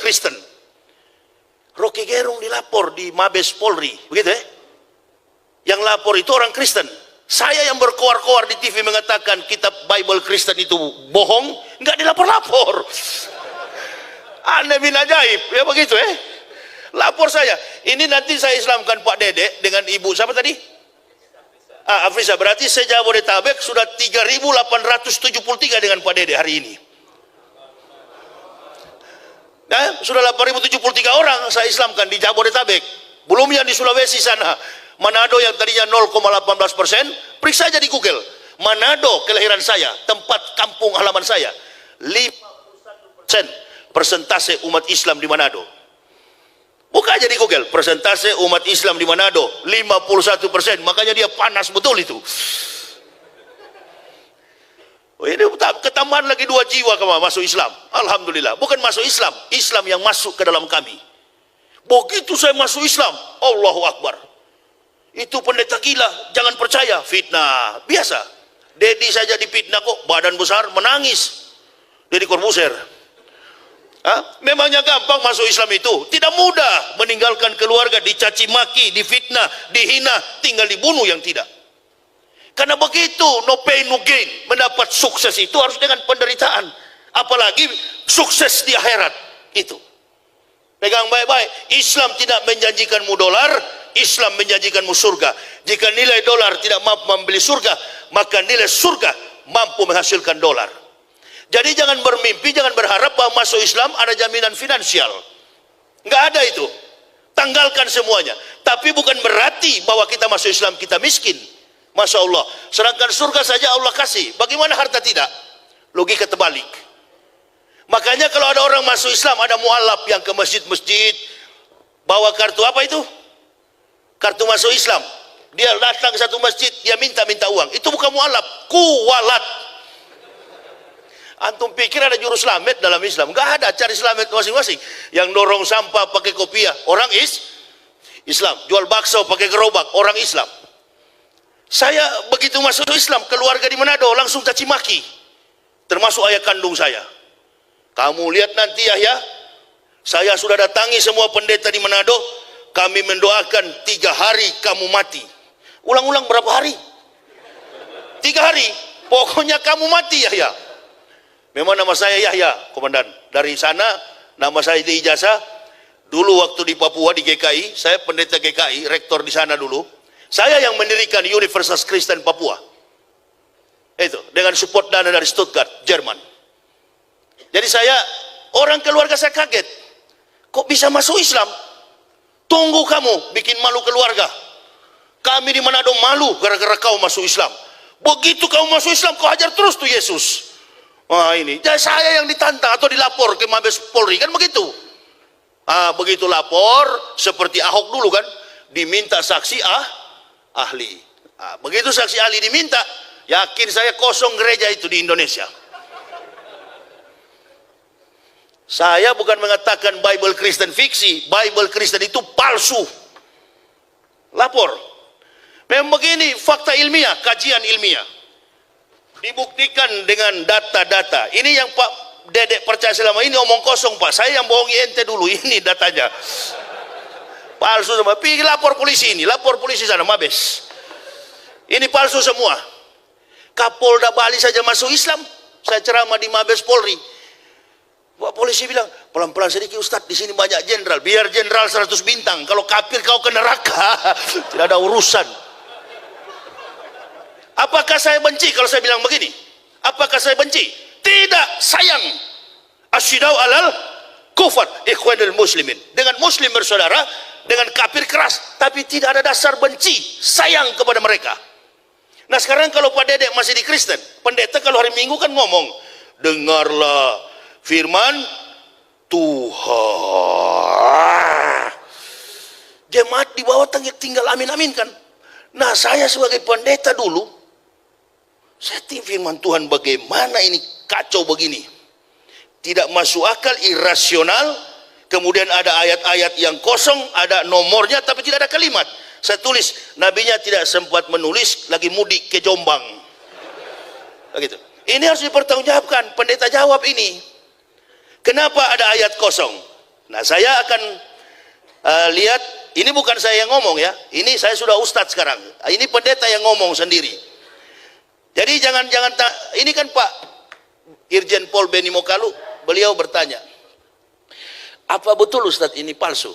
Kristen. Rocky Gerung dilapor di Mabes Polri, begitu ya? Yang lapor itu orang Kristen. Saya yang berkoar-koar di TV mengatakan kitab Bible Kristen itu bohong, nggak dilapor-lapor. Aneh bin ajaib, ya begitu ya? Lapor saya. Ini nanti saya Islamkan Pak Dedek dengan ibu siapa tadi? Afrisa. Berarti saya Jabodetabek sudah 3.873 dengan Pak Dedek hari ini. Nah, sudah 8.073 orang saya Islamkan di Jabodetabek. Belum yang di Sulawesi sana. Manado yang tadinya 0,18%, periksa aja di Google. Manado kelahiran saya, tempat kampung halaman saya. 51% persentase umat Islam di Manado. Buka aja di Google, persentase umat Islam di Manado 51%. Makanya dia panas betul itu. Oh, ini ketambahan lagi 2 jiwa kemana masuk Islam. Alhamdulillah. Bukan masuk Islam, Islam yang masuk ke dalam kami. Begitu saya masuk Islam, Allahu Akbar. Itu pendeta gila, jangan percaya, fitnah. Biasa. Dedi saja difitnah kok, badan besar, menangis. Deddy Corbuzier. Memangnya gampang masuk Islam itu? Tidak mudah. Meninggalkan keluarga, dicaci maki, difitnah, dihina, tinggal dibunuh yang tidak. Karena begitu, no pain no gain. Mendapat sukses itu harus dengan penderitaan. Apalagi sukses di akhirat itu. Pegang baik-baik. Islam tidak menjanjikanmu dolar, Islam menjanjikanmu surga. Jika nilai dolar tidak mampu membeli surga, maka nilai surga mampu menghasilkan dolar. Jadi jangan bermimpi, jangan berharap bahwa masuk Islam ada jaminan finansial. Nggak ada itu. Tanggalkan semuanya. Tapi bukan berarti bahwa kita masuk Islam kita miskin. Masya Allah. Sedangkan surga saja Allah kasih. Bagaimana harta tidak? Logika terbalik. Makanya kalau ada orang masuk Islam, ada mualaf yang ke masjid-masjid, bawa kartu apa itu? Kartu masuk Islam. Dia datang ke satu masjid, dia minta uang. Itu bukan mualaf, kuwalat. Antum pikir ada juru selamat dalam Islam? Enggak ada, cari selamat masing-masing. Yang dorong sampah pakai kopiah, orang Islam. Jual bakso pakai gerobak, orang Islam. Saya begitu masuk Islam, keluarga di Manado langsung caci maki. Termasuk ayah kandung saya. Kamu lihat nanti Yahya, saya sudah datangi semua pendeta di Manado. Kami mendoakan 3 hari kamu mati. Ulang-ulang berapa hari? 3 hari. Pokoknya kamu mati Yahya. Memang nama saya Yahya, komandan. Dari sana nama saya di ijazah. Dulu waktu di Papua di GKI, saya pendeta GKI, rektor di sana dulu. Saya yang mendirikan Universitas Kristen Papua. Itu dengan support dana dari Stuttgart, Jerman. Jadi orang keluarga saya kaget. Kok bisa masuk Islam? Tunggu kamu bikin malu keluarga. Kami di Manado malu gara-gara kau masuk Islam. Begitu kau masuk Islam, kau hajar terus tuh Yesus. Wah ini, jadi saya yang ditantang atau dilapor ke Mabes Polri kan begitu. Begitu lapor seperti Ahok dulu kan, diminta saksi ahli. Begitu saksi ahli diminta, yakin saya kosong gereja itu di Indonesia. Saya bukan mengatakan Bible Kristen fiksi, Bible Kristen itu palsu. Lapor. Memang begini fakta ilmiah, kajian ilmiah. Dibuktikan dengan data-data. Ini yang Pak Dedek percaya selama ini omong kosong Pak. Saya yang bohongi ente dulu, ini datanya. Palsu semua. Pergi lapor polisi ini, lapor polisi sana Mabes. Ini palsu semua. Kapolda Bali saja masuk Islam. Saya ceramah di Mabes Polri. Pak polisi bilang, pelan-pelan sedikit Ustadz, di sini banyak jenderal. Biar jenderal 100 bintang. Kalau kafir kau ke neraka. Tidak ada urusan. Apakah saya benci kalau saya bilang begini? Apakah saya benci? Tidak, sayang. Asyidau alal kufar ikhwanul muslimin. Dengan muslim bersaudara, dengan kafir keras, tapi tidak ada dasar benci, sayang kepada mereka. Nah sekarang kalau Pak Dedek masih di Kristen, pendeta kalau hari Minggu kan ngomong, dengarlah firman Tuhan. Jemaat di bawah tinggal amin-amin kan. Nah saya sebagai pendeta dulu, saya firman Tuhan bagaimana ini kacau begini. Tidak masuk akal, irasional. Kemudian ada ayat-ayat yang kosong, ada nomornya tapi tidak ada kalimat. Saya tulis, nabinya tidak sempat menulis, lagi mudik ke Jombang. Begitu. Ini harus dipertanggungjawabkan. Pendeta jawab ini. Kenapa ada ayat kosong? Nah, saya akan lihat, ini bukan saya yang ngomong ya, ini saya sudah ustadz sekarang, ini pendeta yang ngomong sendiri. Jadi jangan ini kan Pak Irjen Pol Beni Mokalu, beliau bertanya, apa betul Ustadz ini palsu?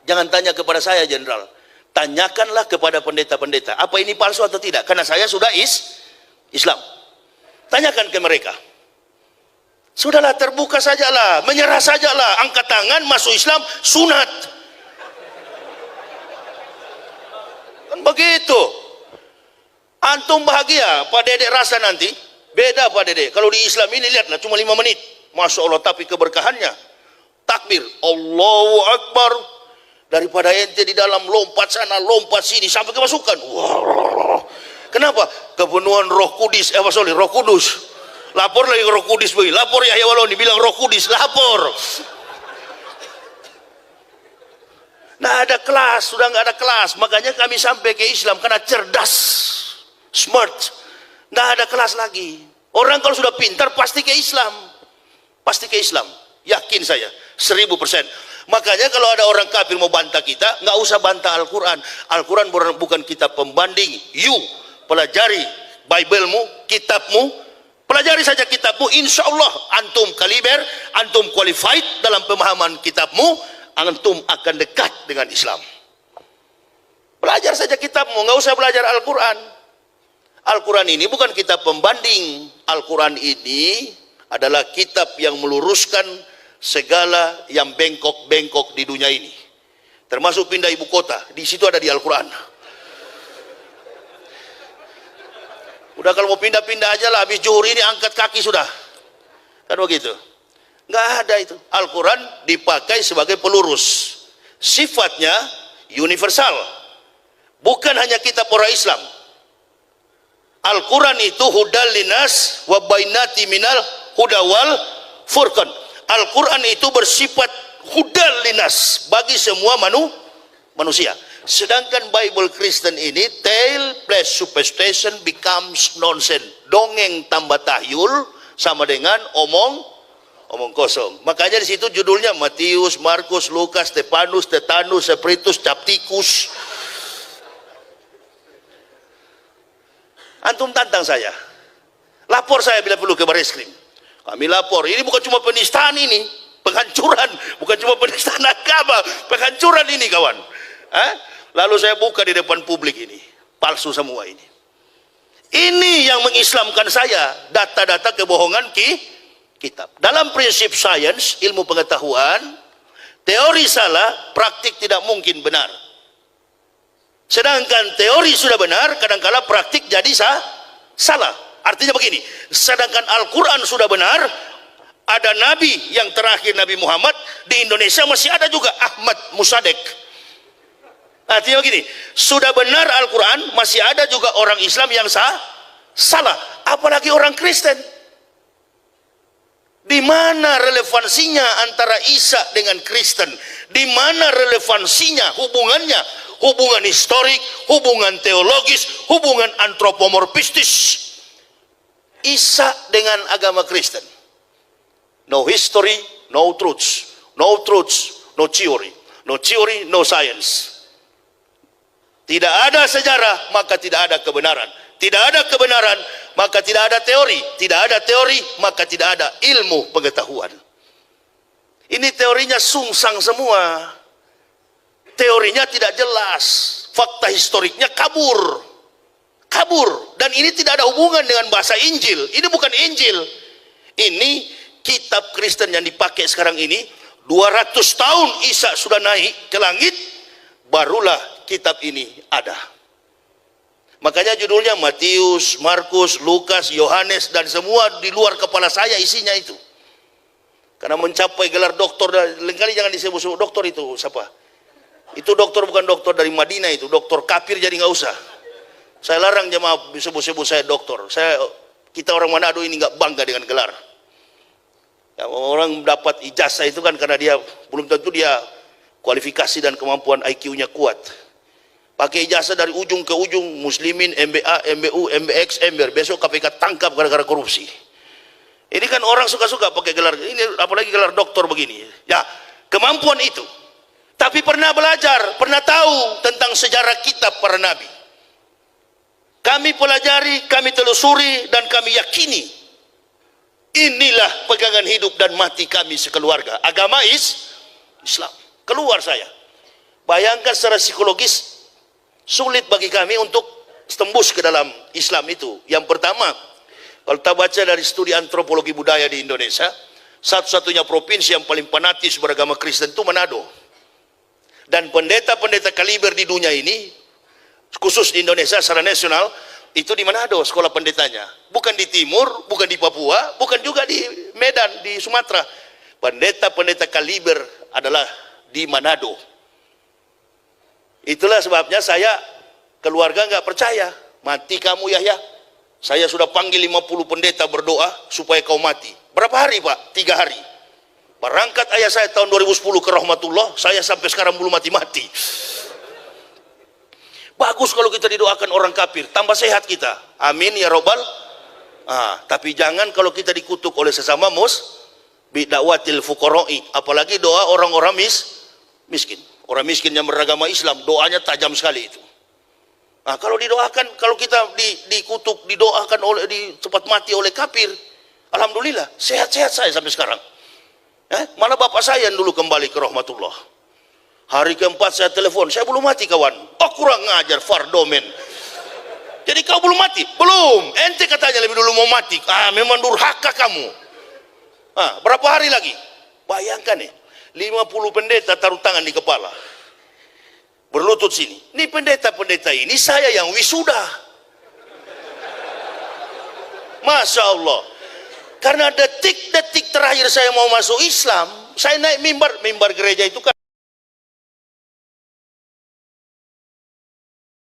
Jangan tanya kepada saya Jenderal, tanyakanlah kepada pendeta-pendeta, apa ini palsu atau tidak, karena saya sudah Islam. Tanyakan ke mereka. Sudahlah, terbuka sajalah, menyerah sajalah, angkat tangan, masuk Islam, sunat. Kan begitu. Antum bahagia, Pak Dedek rasa nanti, beda Pak Dedek. Kalau di Islam ini lihatlah, cuma 5 menit. Masya Allah, tapi keberkahannya. Takbir, Allahu Akbar. Daripada ente di dalam lompat sana, lompat sini, sampai kemasukan. Wow. Kenapa? Kepenuhan Roh Kudus, Roh Kudus. Lapor lagi Roh Kudus, lapor Yahya Waloni bilang Roh Kudus, lapor. Nah, ada kelas, sudah nggak ada kelas. Makanya kami sampai ke Islam karena cerdas, smart. Nggak ada kelas lagi. Orang kalau sudah pintar pasti ke Islam, pasti ke Islam. Yakin saya, 1000%. Makanya kalau ada orang kafir mau bantah kita, nggak usah bantah Al-Quran. Al-Quran bukan kitab pembanding. You pelajari Bible-mu, kitabmu. Pelajari saja kitabmu, insya Allah antum kaliber, antum qualified dalam pemahaman kitabmu, antum akan dekat dengan Islam. Belajar saja kitabmu, nggak usah belajar Al-Quran. Al-Quran ini bukan kitab pembanding. Al-Quran ini adalah kitab yang meluruskan segala yang bengkok-bengkok di dunia ini. Termasuk pindah ibu kota, di situ ada di Al-Quran. Udah kalau mau pindah-pindah aja lah, habis zuhur ini angkat kaki sudah. Kan begitu. Nggak ada itu. Al-Quran dipakai sebagai pelurus. Sifatnya universal. Bukan hanya kitab orang Islam. Al-Quran itu hudal linas wa bainati minal hudawal furqan. Al-Quran itu bersifat hudal linas bagi semua manusia. Sedangkan Bible Kristen ini tale plus superstition becomes nonsense. Dongeng tambah tahyul sama dengan omong kosong. Makanya di situ judulnya Matius, Markus, Lukas, Stefanus, Tetanus, Spiritus, Capticus. Antum tantang saya. Lapor saya bila perlu ke Bareskrim. Kami lapor. Ini bukan cuma penistaan ini, penghancuran, bukan cuma penistaan agama, penghancuran ini kawan. Lalu saya buka di depan publik ini, palsu semua ini. Ini yang mengislamkan saya, data-data kebohongan kitab. Dalam prinsip sains, ilmu pengetahuan, teori salah, praktik tidak mungkin benar. Sedangkan teori sudah benar, kadang-kala praktik jadi salah. Artinya begini, sedangkan Al-Quran sudah benar, ada nabi yang terakhir Nabi Muhammad, di Indonesia masih ada juga Ahmad Musadek. Artinya begini, sudah benar Al-Quran, masih ada juga orang Islam yang salah, apalagi orang Kristen. Di mana relevansinya antara Isa dengan Kristen? Di mana relevansinya, hubungannya? Hubungan historik, hubungan teologis, hubungan antropomorfistis. Isa dengan agama Kristen. No history, no truths. No truths, no theory. No theory, no science. Tidak ada sejarah, maka tidak ada kebenaran. Tidak ada kebenaran, maka tidak ada teori. Tidak ada teori, maka tidak ada ilmu pengetahuan. Ini teorinya sungsang semua. Teorinya tidak jelas. Fakta historiknya kabur. Dan ini tidak ada hubungan dengan bahasa Injil. Ini bukan Injil. Ini kitab Kristen yang dipakai sekarang ini. 200 tahun Isa sudah naik ke langit, barulah kitab ini ada. Makanya judulnya Matius, Markus, Lukas, Yohanes, dan semua di luar kepala saya isinya itu. Karena mencapai gelar doktor, lain kali jangan disebut-sebut doktor itu siapa? Itu doktor bukan doktor dari Madinah, itu doktor kafir, jadi nggak usah. Saya larang jemaah disebut-sebut saya doktor. Kita orang Manado ini nggak bangga dengan gelar. Ya, orang dapat ijazah itu kan karena dia belum tentu dia kualifikasi dan kemampuan IQ-nya kuat. Pakai ijazah dari ujung ke ujung, Muslimin, MBA, MBU, MBX, MBR. Besok KPK tangkap gara-gara korupsi. Ini kan orang suka-suka pakai gelar ini, apalagi gelar doktor begini. Ya, kemampuan itu. Tapi pernah belajar, pernah tahu tentang sejarah kitab para nabi. Kami pelajari, kami telusuri, dan kami yakini inilah pegangan hidup dan mati kami sekeluarga. Agama Islam. Keluar saya. Bayangkan secara psikologis, sulit bagi kami untuk tembus ke dalam Islam itu. Yang pertama, kalau kita baca dari studi antropologi budaya di Indonesia, satu-satunya provinsi yang paling fanatis beragama Kristen itu Manado. Dan pendeta-pendeta kaliber di dunia ini, khusus di Indonesia secara nasional, itu di Manado sekolah pendetanya. Bukan di timur, bukan di Papua, bukan juga di Medan, di Sumatera. Pendeta-pendeta kaliber adalah di Manado. Itulah sebabnya saya, keluarga nggak percaya. Mati kamu Yahya. Saya sudah panggil 50 pendeta berdoa supaya kau mati. Berapa hari Pak? 3 hari. Berangkat ayah saya tahun 2010 ke rahmatullah, saya sampai sekarang belum mati-mati. Bagus kalau kita didoakan orang kafir, tambah sehat kita. Amin ya robbal. Tapi jangan kalau kita dikutuk oleh sesama bid'awatil fuqara'i, apalagi doa orang-orang miskin. Orang miskin yang beragama Islam, doanya tajam sekali itu. Kalau didoakan, kalau kita dikutuk, didoakan oleh cepat mati oleh kafir, alhamdulillah sehat-sehat saya sampai sekarang. Mana bapak saya yang dulu kembali ke rahmatullah. Hari keempat saya telepon, saya belum mati kawan. Kurang ngajar fardomen. Jadi kau belum mati? Belum. Ente katanya lebih dulu mau mati. Memang durhaka kamu. Berapa hari lagi? Bayangkan 50 pendeta taruh tangan di kepala, berlutut sini. Ini pendeta-pendeta ini saya yang wisuda. Masya Allah. Karena detik-detik terakhir saya mau masuk Islam, saya naik mimbar gereja itu kan